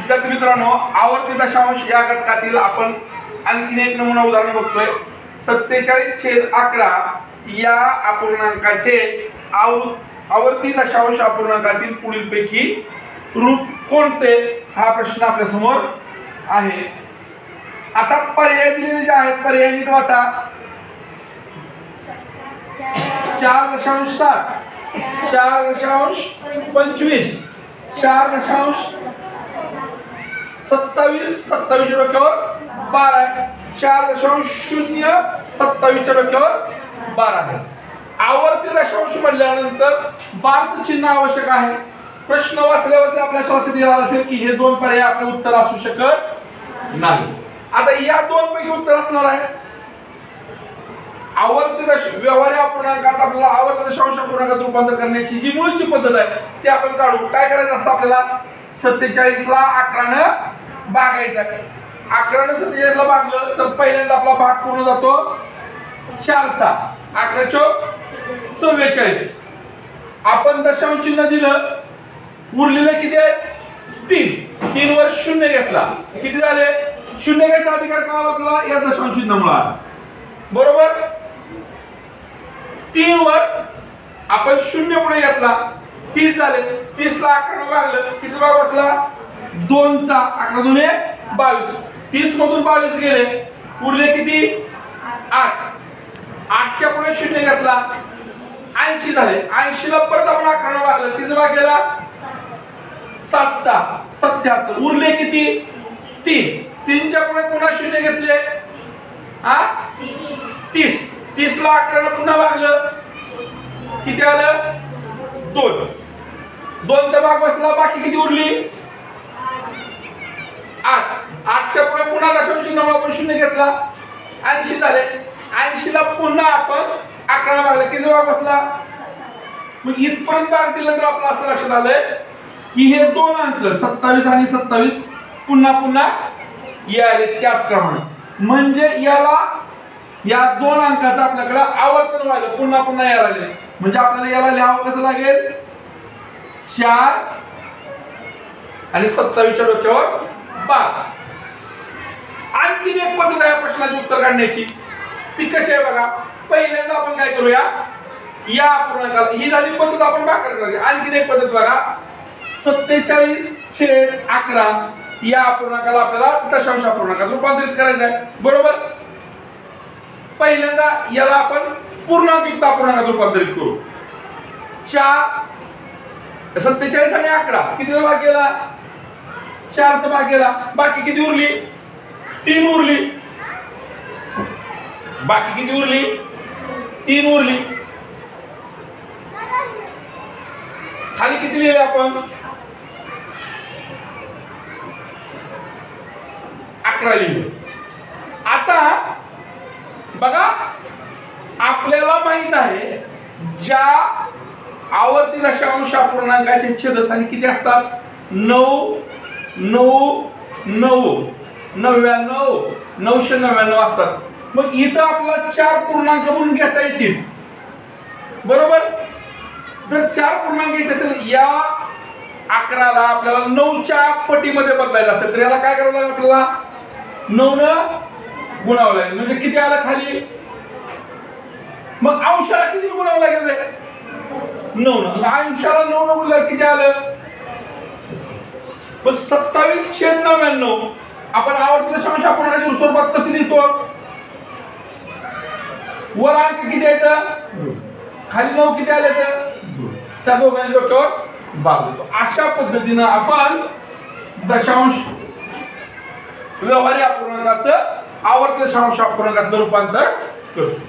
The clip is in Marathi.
विद्यार्थी मित्रांनो, आवर्ती दशांश या घटकातील आपण आणखीन एक नमुना उदाहरण बघतोय. 47/11 या अपूर्णांकाचे आवर्ती दशांश अपूर्णांकातील पुढीलपैकी रूप कोणते हा प्रश्न आपल्या समोर आहे. आता पर्याय दिलेले जे आहेत पर्याय नीट वाचा. 4.7 4.25 4.27 27 डोक्यावर 12 आहे. 4.0 27 डोक्यावर 12 आहे. आवर्ती दशांश म्हटल्यानंतर बारचं चिन्ह आवश्यक आहे. प्रश्न वाचल्यावर आपल्या लक्षात येणार असेल की हे दोन पर्याय आपले उत्तर असू शकत नाही. आता या दोन पैकी उत्तर असणार आहे आवर्ती व्यवहारी अपूर्णांकात आपल्याला आवर्ती दशांश अपूर्णांकात रूपांतर करण्याची जी मूळची पद्धत आहे ती आपण काढू. काय करायचं असतं आपल्याला 47 ला 11 ने भागायचं. 11 ने 47 ला भागलं तर पहिल्यांदा आपला भाग पूर्ण जातो 4 चा. 11 चौक 44. आपण दशांश चिन्ह दिलं उरलेलं किती आहे 3. 3 वर 0 घेतला किती झाले 0 घ्यायचा अधिकार का आपल्याला या दशांश चिन्हामुळे बरोबर. 3 वर आपण 0 पुढे घेतला 30 झाले. 30 ला 11 ने भागलं किती भाग बसला 2 चा. 11 दुने 22. 30 मधून 22 गेले उरले किती 8. 8 च्या पुढे 0 घेतला 80 झाले. 80 ला परत आपण 11 ने भागलं किती भाग गेला 7 चा 77. उरले किती 3. 3 च्या पुढे पुन्हा 0 घेतले 30. 30 ला 11 ने पुन्हा भागलं किती आलं 2. 2 चा भाग बसला बाकी किती उरली 8. 8 च्या पुढे पुन्हा दशांश चिन्ह आपण 0 घेतला 80 झाले. 80 ला पुन्हा आपण 11 ने भागलं किती भाग बसला. मग इथपर्यंत भाग दिल्यानंतर आपलं असं लक्षात आलंय की हे दोन अंक 27 आणि 27 पुन्हा पुन्हा याले त्याच क्रमाने. म्हणजे याला या दोन अंकाचं आपल्याकडे आवर्तन व्हायला पुन्हा पुन्हा यायला लागले. म्हणजे आपल्याला याला लिहावं कसं लागेल 4 आणि 27 च्या डोक्यावर 12. आणखीन एक पद्धत आहे प्रश्नाचे उत्तर काढण्याची. ती कशी आहे बघा. पहिल्यांदा आपण काय करूया या अपूर्णांकाला ही झाली पद्धत आपण भागाकार करायची. आणखीन एक पद्धत बघा 47/11 या अपूर्णांकाला आपल्याला दशांश अपूर्णांकात रूपांतरित करायचं आहे बरोबर. पहिल्यांदा याला आपण पूर्णांकयुक्त अपूर्णांकात रूपांतरित करू. 47 आणि 11 किती भाग गेला 4 चा भाग गेला. बाकी किती उरली 3 उरली. बाकी किती उरली 3 उरली. खाली किती लिहिले आपण 11 लिहिले. आता बघा आपल्याला माहित आहे ज्या आवर्ती दशांश अपूर्णांकाचे छेदस्थानी किती असतात 9 9 9 99 999 असतात. मग इथं आपल्याला 4 पूर्णांक म्हणून घेता येतील बरोबर. जर 4 पूर्णांक घ्यायचे असेल या 11 ला आपल्याला 9 च्या पटीमध्ये बदलायचं असेल तर याला काय करावं लागेल आपल्याला 9 न गुणावं लागेल. म्हणजे किती आलं खाली. मग अंशाला किती गुणावं लागेल रे 9 न. अंशाला 9 न गुणल्यावर किती आलं मग 27/99. आपण आवर्ती दशांश अपूर्णांकाच्या स्वरूपात कसं लिहितो वर अंक किती आहेत खाली 9 किती आले तर त्या दोघांच्या डोक्यावर भाग देतो. अशा पद्धतीनं आपण दशांश व्यवहारी अपूर्णांकाचं आवर्ती दशांश अपूर्णांकातलं रूपांतर करतो.